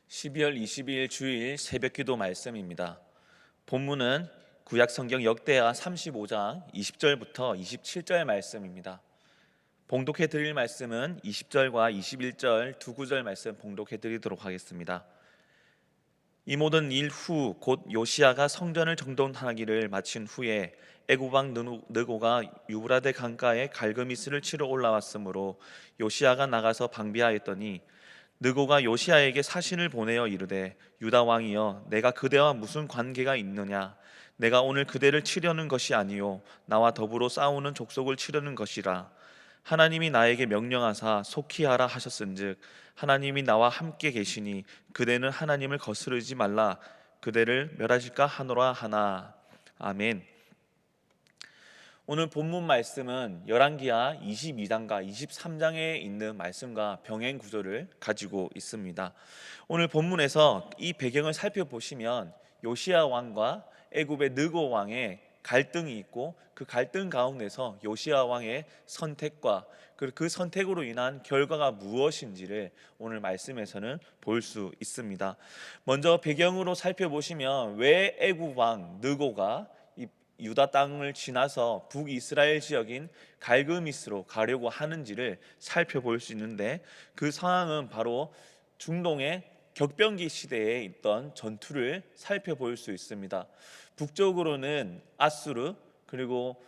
12월 22일 주일 새벽기도 말씀입니다. 본문은 구약성경 역대하 35장 20절부터 27절 말씀입니다. 봉독해 드릴 말씀은 20절과 21절 두 구절 말씀 봉독해 드리도록 하겠습니다. 이 모든 일 후 곧 요시야가 성전을 정돈하기를 마친 후에 애굽 왕 느고가 유브라데 강가에 갈그미스를 치러 올라왔으므로 요시야가 나가서 방비하였더니 느고가 요시야에게 사신을 보내어 이르되 유다 왕이여, 내가 그대와 무슨 관계가 있느냐? 내가 오늘 그대를 치려는 것이 아니요 나와 더불어 싸우는 족속을 치려는 것이라. 하나님이 나에게 명령하사 속히 하라 하셨은즉 하나님이 나와 함께 계시니 그대는 하나님을 거스르지 말라, 그대를 멸하실까 하노라 하나. 아멘. 오늘 본문 말씀은 열왕기하 22장과 23장에 있는 말씀과 병행 구조를 가지고 있습니다. 오늘 본문에서 이 배경을 살펴보시면 요시야 왕과 애굽의 느고 왕의 갈등이 있고, 그 갈등 가운데서 요시야 왕의 선택과 그 선택으로 인한 결과가 무엇인지를 오늘 말씀에서는 볼 수 있습니다. 먼저 배경으로 살펴보시면 왜 애굽 왕 느고가 유다 땅을 지나서 북이스라엘 지역인 갈그미스로 가려고 하는지를 살펴볼 수 있는데, 그 상황은 바로 중동의 격변기 시대에 있던 전투를 살펴볼 수 있습니다. 북쪽으로는 아수르, 그리고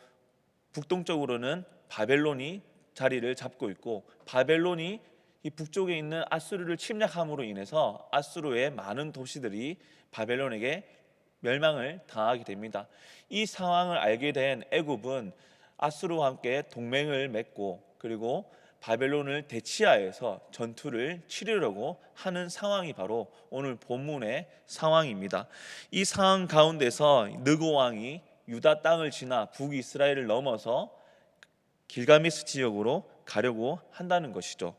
북동쪽으로는 바벨론이 자리를 잡고 있고, 바벨론이 이 북쪽에 있는 아수르를 침략함으로 인해서 아수르의 많은 도시들이 바벨론에게 멸망을 당하게 됩니다. 이 상황을 알게 된 애굽은 아수르와 함께 동맹을 맺고, 그리고 바벨론을 대치하여서 전투를 치르려고 하는 상황이 바로 오늘 본문의 상황입니다. 이 상황 가운데서 느고 왕이 유다 땅을 지나 북이스라엘을 넘어서 길가메스 지역으로 가려고 한다는 것이죠.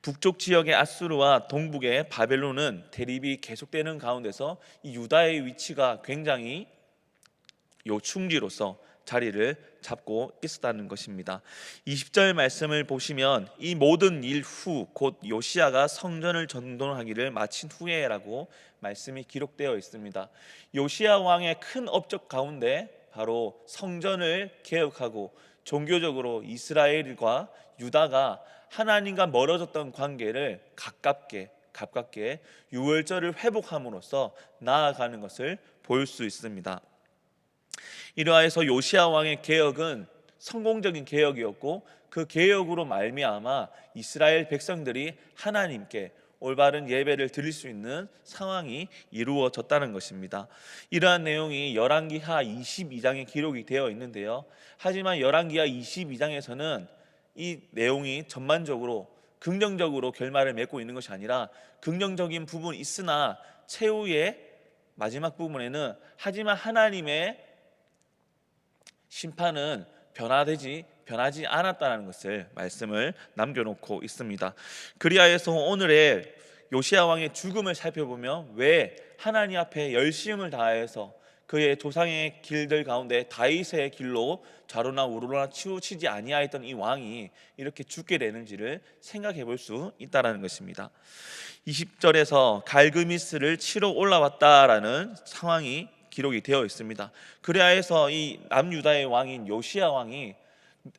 북쪽 지역의 아수르와 동북의 바벨론은 대립이 계속되는 가운데서 이 유다의 위치가 굉장히 요충지로서 자리를 잡고 있었다는 것입니다. 20절 말씀을 보시면 이 모든 일 후 곧 요시야가 성전을 정돈하기를 마친 후에라고 말씀이 기록되어 있습니다. 요시야 왕의 큰 업적 가운데 바로 성전을 개혁하고 종교적으로 이스라엘과 유다가 하나님과 멀어졌던 관계를 가깝게 유월절을 회복함으로써 나아가는 것을 볼 수 있습니다. 이러하여서 요시야 왕의 개혁은 성공적인 개혁이었고, 그 개혁으로 말미암아 이스라엘 백성들이 하나님께 올바른 예배를 드릴 수 있는 상황이 이루어졌다는 것입니다. 이러한 내용이 열왕기하 22장에 기록이 되어 있는데요. 하지만 열왕기하 22장에서는 이 내용이 전반적으로 긍정적으로 결말을 맺고 있는 것이 아니라 긍정적인 부분이 있으나 최후의 마지막 부분에는 하지만 하나님의 심판은 변하지 않았다는 것을 말씀을 남겨놓고 있습니다. 그리하여서 오늘의 요시야 왕의 죽음을 살펴보면 왜 하나님 앞에 열심을 다해서 그의 조상의 길들 가운데 다윗의 길로 좌로나 우로나 치우치지 아니하였던 이 왕이 이렇게 죽게 되는지를 생각해 볼 수 있다는 것입니다. 20절에서 갈그미스를 치러 올라왔다라는 상황이 기록이 되어 있습니다. 그리하여서 이 남유다의 왕인 요시야 왕이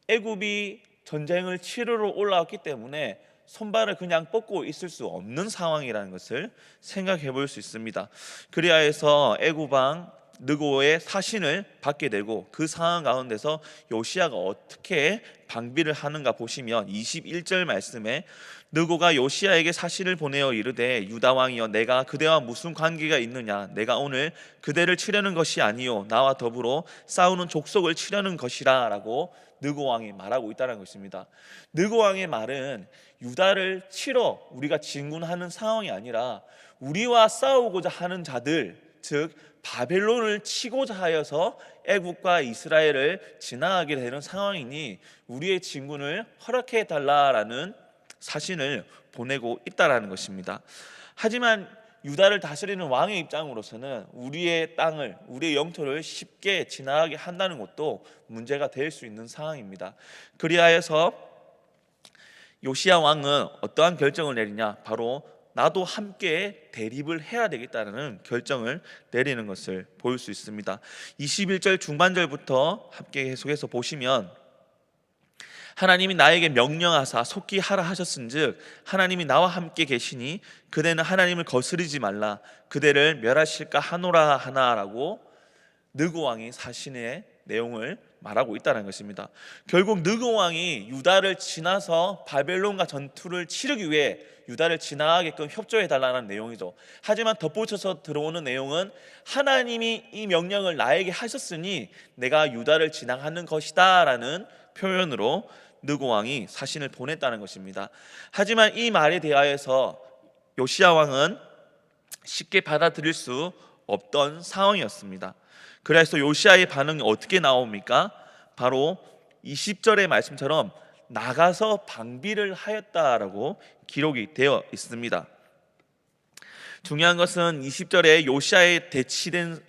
애굽이 전쟁을 치르러 올라왔기 때문에 손발을 그냥 뻗고 있을 수 없는 상황이라는 것을 생각해 볼 수 있습니다. 그리하여서 애굽 왕 느고의 사신을 받게 되고, 그 상황 가운데서 요시야가 어떻게 방비를 하는가 보시면 21절 말씀에 느고가 요시야에게 사신을 보내어 이르되 유다 왕이여, 내가 그대와 무슨 관계가 있느냐? 내가 오늘 그대를 치려는 것이 아니요 나와 더불어 싸우는 족속을 치려는 것이라 라고 느고 왕이 말하고 있다는 것입니다. 느고 왕의 말은 유다를 치러 우리가 진군하는 상황이 아니라 우리와 싸우고자 하는 자들, 즉 바벨론을 치고자 하여서 애굽과 이스라엘을 지나가게 되는 상황이니 우리의 진군을 허락해 달라라는 사신을 보내고 있다라는 것입니다. 하지만 유다를 다스리는 왕의 입장으로서는 우리의 땅을, 우리의 영토를 쉽게 지나가게 한다는 것도 문제가 될 수 있는 상황입니다. 그리하여서 요시야 왕은 어떠한 결정을 내리냐? 바로 나도 함께 대립을 해야 되겠다는 결정을 내리는 것을 볼 수 있습니다. 21절 중반절부터 함께 계속해서 보시면 하나님이 나에게 명령하사 속히 하라 하셨은즉 하나님이 나와 함께 계시니 그대는 하나님을 거스르지 말라 그대를 멸하실까 하노라 하나라고 느고 왕이 사신의 내용을 말하고 있다는 것입니다. 결국 느고 왕이 유다를 지나서 바벨론과 전투를 치르기 위해 유다를 지나가게끔 협조해 달라는 내용이죠. 하지만 덧붙여서 들어오는 내용은 하나님이 이 명령을 나에게 하셨으니 내가 유다를 지나가는 것이다 라는 표현으로 느고 왕이 사신을 보냈다는 것입니다. 하지만 이 말에 대하여서 요시야 왕은 쉽게 받아들일 수 없던 상황이었습니다. 그래서 요시야의 반응이 어떻게 나옵니까? 바로 20절의 말씀처럼 나가서 방비를 하였다라고 기록이 되어 있습니다. 중요한 것은 20절에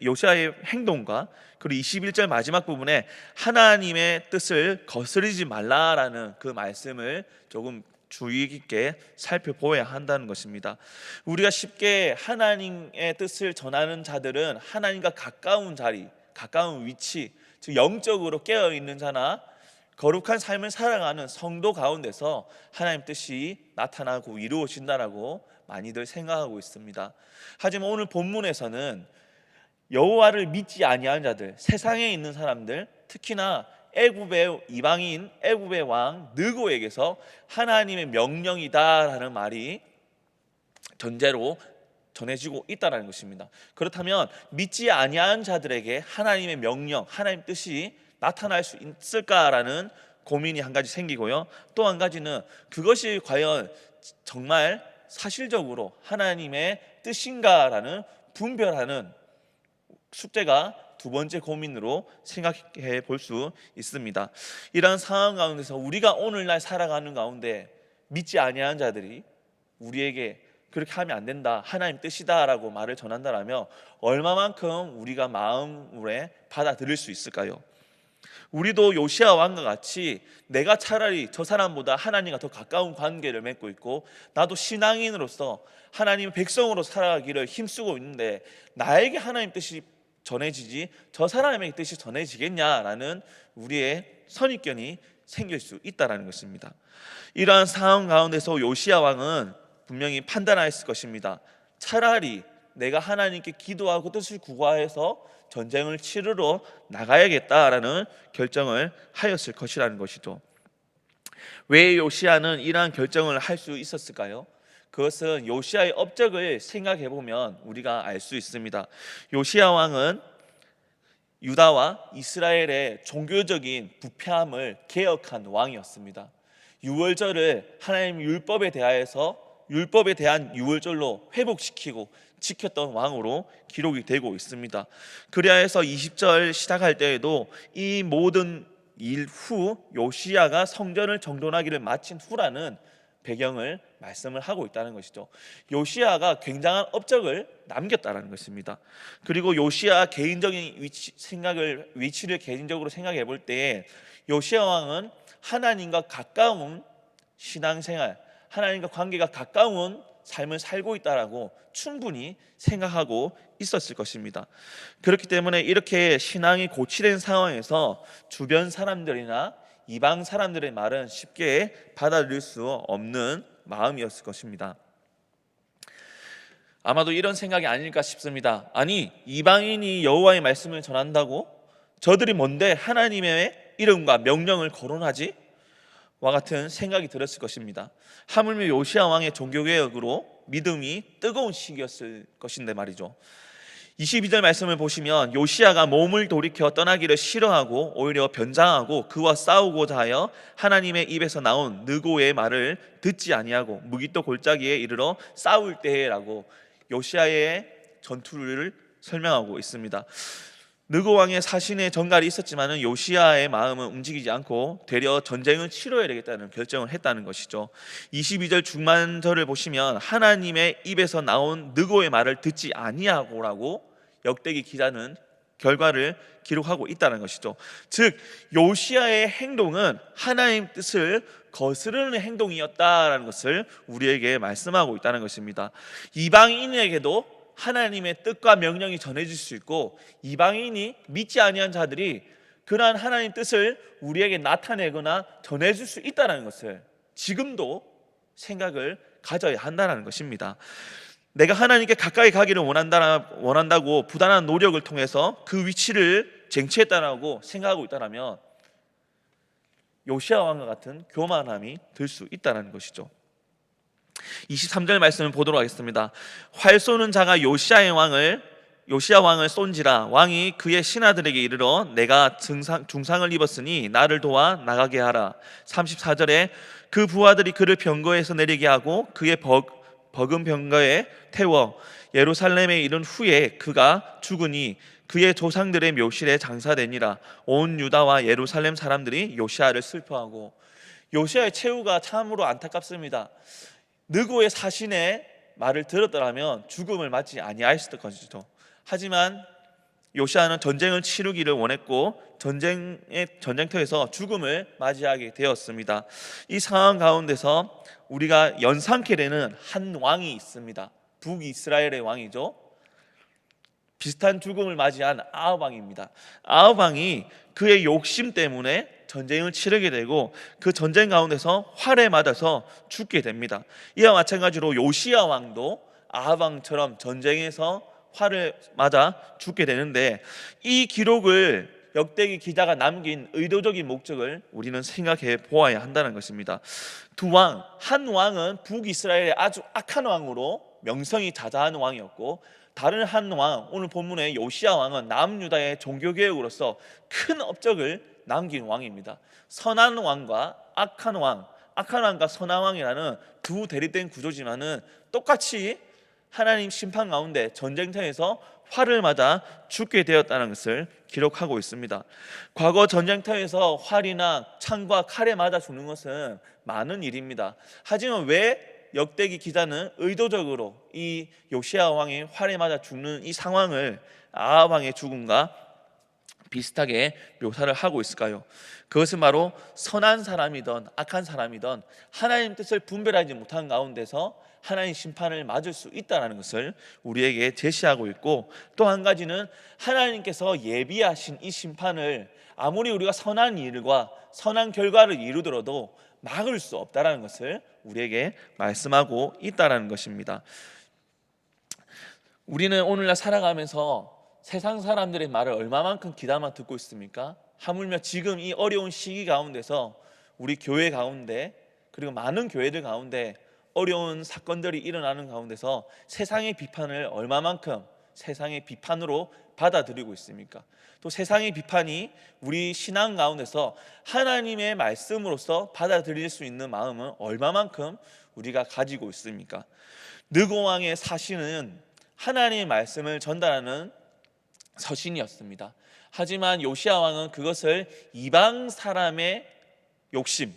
요시야의 행동과 그리고 21절 마지막 부분에 하나님의 뜻을 거스르지 말라라는 그 말씀을 조금 주의 깊게 살펴보아야 한다는 것입니다. 우리가 쉽게 하나님의 뜻을 전하는 자들은 하나님과 가까운 자리, 가까운 위치, 즉 영적으로 깨어있는 자나 거룩한 삶을 살아가는 성도 가운데서 하나님 뜻이 나타나고 이루어진다라고 많이들 생각하고 있습니다. 하지만 오늘 본문에서는 여호와를 믿지 아니하는 자들, 세상에 있는 사람들, 특히나 애굽의 이방인 애굽의 왕 느고에게서 하나님의 명령이다라는 말이 전제로 전해지고 있다는 것입니다. 그렇다면 믿지 아니하는 자들에게 하나님의 명령, 하나님 뜻이 나타날 수 있을까라는 고민이 한 가지 생기고요. 또 한 가지는 그것이 과연 정말 사실적으로 하나님의 뜻인가라는 분별하는 숙제가 두 번째 고민으로 생각해 볼 수 있습니다. 이러한 상황 가운데서 우리가 오늘날 살아가는 가운데 믿지 아니하는 자들이 우리에게 그렇게 하면 안 된다, 하나님 뜻이다라고 말을 전한다라면 얼마만큼 우리가 마음에 받아들일 수 있을까요? 우리도 요시야 왕과 같이 내가 차라리 저 사람보다 하나님과 더 가까운 관계를 맺고 있고 나도 신앙인으로서 하나님의 백성으로 살아가기를 힘쓰고 있는데 나에게 하나님 뜻이 전해지지 저 사람에게 뜻이 전해지겠냐라는 우리의 선입견이 생길 수 있다는 것입니다. 이러한 상황 가운데서 요시야 왕은 분명히 판단하였을 것입니다. 차라리 내가 하나님께 기도하고 뜻을 구하여서 전쟁을 치르러 나가야겠다라는 결정을 하였을 것이라는 것이죠. 왜 요시야는 이러한 결정을 할 수 있었을까요? 그것은 요시야의 업적을 생각해 보면 우리가 알 수 있습니다. 요시야 왕은 유다와 이스라엘의 종교적인 부패함을 개혁한 왕이었습니다. 유월절을 하나님 율법에 대한 유월절로 회복시키고 지켰던 왕으로 기록이 되고 있습니다. 그리하여서 20절 시작할 때에도 이 모든 일 후 요시야가 성전을 정돈하기를 마친 후라는 배경을 말씀을 하고 있다는 것이죠. 요시야가 굉장한 업적을 남겼다는 것입니다. 그리고 요시야 개인적인 위치를 개인적으로 생각해 볼 때 요시야 왕은 하나님과 가까운 신앙생활, 하나님과 관계가 가까운 삶을 살고 있다라고 충분히 생각하고 있었을 것입니다. 그렇기 때문에 이렇게 신앙이 고취된 상황에서 주변 사람들이나 이방 사람들의 말은 쉽게 받아들일 수 없는 마음이었을 것입니다. 아마도 이런 생각이 아닐까 싶습니다. 아니, 이방인이 여호와의 말씀을 전한다고? 저들이 뭔데 하나님의 이름과 명령을 거론하지? 와 같은 생각이 들었을 것입니다. 하물며 요시야 왕의 종교개혁으로 믿음이 뜨거운 시기였을 것인데 말이죠. 22절 말씀을 보시면 요시야가 몸을 돌이켜 떠나기를 싫어하고 오히려 변장하고 그와 싸우고자 하여 하나님의 입에서 나온 느고의 말을 듣지 아니하고 무기또 골짜기에 이르러 싸울 때라고 요시야의 전투를 설명하고 있습니다. 느고 왕의 사신의 전갈이 있었지만 요시야의 마음은 움직이지 않고 되려 전쟁을 치러야 되겠다는 결정을 했다는 것이죠. 22절 중반절을 보시면 하나님의 입에서 나온 느고의 말을 듣지 아니하고라고 역대기 기자는 결과를 기록하고 있다는 것이죠. 즉 요시야의 행동은 하나님 뜻을 거스르는 행동이었다라는 것을 우리에게 말씀하고 있다는 것입니다. 이방인에게도 하나님의 뜻과 명령이 전해질 수 있고, 이방인이 믿지 아니한 자들이 그러한 하나님 뜻을 우리에게 나타내거나 전해줄 수 있다는 것을 지금도 생각을 가져야 한다는 것입니다. 내가 하나님께 가까이 가기를 원한다고 부단한 노력을 통해서 그 위치를 쟁취했다라고 생각하고 있다면 요시야 왕과 같은 교만함이 들 수 있다는 것이죠. 23절 말씀을 보도록 하겠습니다. 활 쏘는 자가 요시야 왕을 쏜지라. 왕이 그의 신하들에게 이르러 내가 중상을 입었으니 나를 도와 나가게 하라. 34절에 그 부하들이 그를 병거에서 내리게 하고 그의 버금 병거에 태워 예루살렘에 이른 후에 그가 죽으니 그의 조상들의 묘실에 장사되니라. 온 유다와 예루살렘 사람들이 요시야를 슬퍼하고, 요시야의 최후가 참으로 안타깝습니다. 느고의 사신의 말을 들었더라면 죽음을 맞지 아니하였을 것이죠. 하지만 요시야는 전쟁을 치르기를 원했고 전쟁터에서 죽음을 맞이하게 되었습니다. 이 상황 가운데서 우리가 연상케 되는 한 왕이 있습니다. 북이스라엘의 왕이죠. 비슷한 죽음을 맞이한 아합 왕입니다. 아합 왕이 그의 욕심 때문에 전쟁을 치르게 되고 그 전쟁 가운데서 활에 맞아서 죽게 됩니다. 이와 마찬가지로 요시야 왕도 아합 왕처럼 전쟁에서 활을 맞아 죽게 되는데, 이 기록을 역대기 기자가 남긴 의도적인 목적을 우리는 생각해 보아야 한다는 것입니다. 한 왕은 북이스라엘의 아주 악한 왕으로 명성이 자자한 왕이었고, 다른 한 왕, 오늘 본문의 요시야 왕은 남유다의 종교개혁으로서 큰 업적을 남긴 왕입니다. 선한 왕과 악한 왕과 선한 왕이라는 두 대립된 구조지만은 똑같이 하나님 심판 가운데 전쟁터에서 활을 맞아 죽게 되었다는 것을 기록하고 있습니다. 과거 전쟁터에서 활이나 창과 칼에 맞아 죽는 것은 많은 일입니다. 하지만 왜 역대기 기자는 의도적으로 이 요시야 왕이 활에 맞아 죽는 이 상황을 아합 왕의 죽음과 비슷하게 묘사를 하고 있을까요? 그것은 바로 선한 사람이든 악한 사람이든 하나님 뜻을 분별하지 못한 가운데서 하나님 심판을 맞을 수 있다는 것을 우리에게 제시하고 있고, 또 한 가지는 하나님께서 예비하신 이 심판을 아무리 우리가 선한 일과 선한 결과를 이루더라도 막을 수 없다는 것을 우리에게 말씀하고 있다는 것입니다. 우리는 오늘날 살아가면서 세상 사람들의 말을 얼마만큼 귀담아 듣고 있습니까? 하물며 지금 이 어려운 시기 가운데서 우리 교회 가운데, 그리고 많은 교회들 가운데 어려운 사건들이 일어나는 가운데서 세상의 비판을 얼마만큼 세상의 비판으로 받아들이고 있습니까? 또 세상의 비판이 우리 신앙 가운데서 하나님의 말씀으로서 받아들일 수 있는 마음은 얼마만큼 우리가 가지고 있습니까? 느고 왕의 사신은 하나님의 말씀을 전달하는 서신이었습니다. 하지만 요시야 왕은 그것을 이방 사람의 욕심,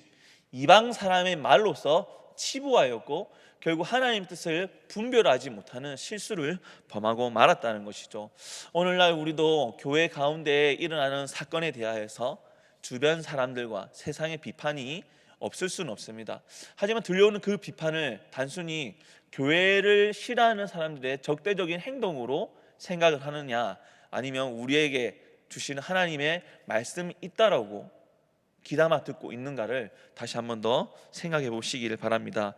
이방 사람의 말로서 치부하였고 결국 하나님 뜻을 분별하지 못하는 실수를 범하고 말았다는 것이죠. 오늘날 우리도 교회 가운데 일어나는 사건에 대하여서 주변 사람들과 세상의 비판이 없을 수는 없습니다. 하지만 들려오는 그 비판을 단순히 교회를 싫어하는 사람들의 적대적인 행동으로 생각을 하느냐, 아니면 우리에게 주시는 하나님의 말씀이 있다라고 귀담아 듣고 있는가를 다시 한번 더 생각해 보시기를 바랍니다.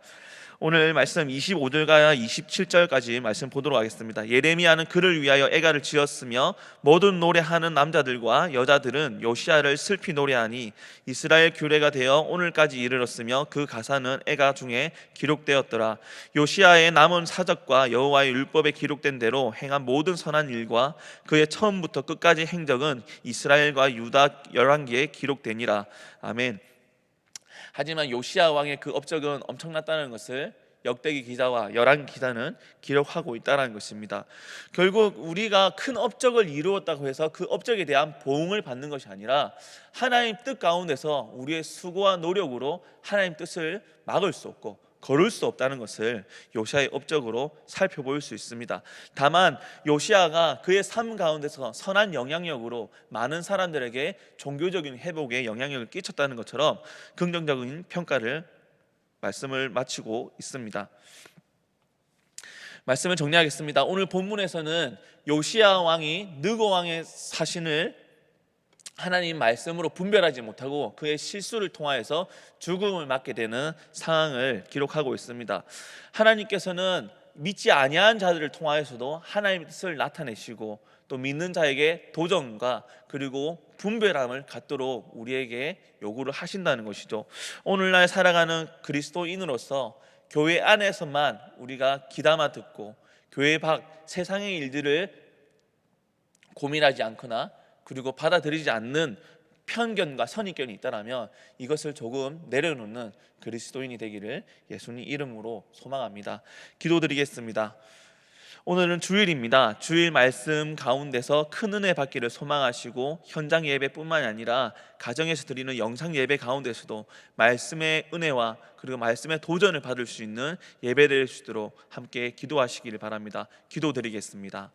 오늘 말씀 25절과 27절까지 말씀 보도록 하겠습니다. 예레미야는 그를 위하여 애가를 지었으며 모든 노래하는 남자들과 여자들은 요시야를 슬피 노래하니 이스라엘 규례가 되어 오늘까지 이르렀으며 그 가사는 애가 중에 기록되었더라. 요시야의 남은 사적과 여호와의 율법에 기록된 대로 행한 모든 선한 일과 그의 처음부터 끝까지 행적은 이스라엘과 유다 열왕기에 기록되니라. 아멘. 하지만 요시야 왕의 그 업적은 엄청났다는 것을 역대기 기자와 열왕기 기자는 기록하고 있다는 것입니다. 결국 우리가 큰 업적을 이루었다고 해서 그 업적에 대한 보응을 받는 것이 아니라 하나님 뜻 가운데서 우리의 수고와 노력으로 하나님 뜻을 막을 수 없고 거를 수 없다는 것을 요시야의 업적으로 살펴볼 수 있습니다. 다만 요시야가 그의 삶 가운데서 선한 영향력으로 많은 사람들에게 종교적인 회복에 영향력을 끼쳤다는 것처럼 긍정적인 평가를 말씀을 마치고 있습니다. 말씀을 정리하겠습니다. 오늘 본문에서는 요시야 왕이 느고 왕의 사신을 하나님 말씀으로 분별하지 못하고 그의 실수를 통하여서 죽음을 맞게 되는 상황을 기록하고 있습니다. 하나님께서는 믿지 아니한 자들을 통하여서도 하나님의 뜻을 나타내시고 또 믿는 자에게 도전과 그리고 분별함을 갖도록 우리에게 요구를 하신다는 것이죠. 오늘날 살아가는 그리스도인으로서 교회 안에서만 우리가 귀담아 듣고 교회 밖 세상의 일들을 고민하지 않거나 그리고 받아들이지 않는 편견과 선입견이 있다면 이것을 조금 내려놓는 그리스도인이 되기를 예수님 이름으로 소망합니다. 기도드리겠습니다. 오늘은 주일입니다. 주일 말씀 가운데서 큰 은혜 받기를 소망하시고 현장 예배뿐만 아니라 가정에서 드리는 영상 예배 가운데서도 말씀의 은혜와 그리고 말씀의 도전을 받을 수 있는 예배 될 수 있도록 함께 기도하시기를 바랍니다. 기도드리겠습니다.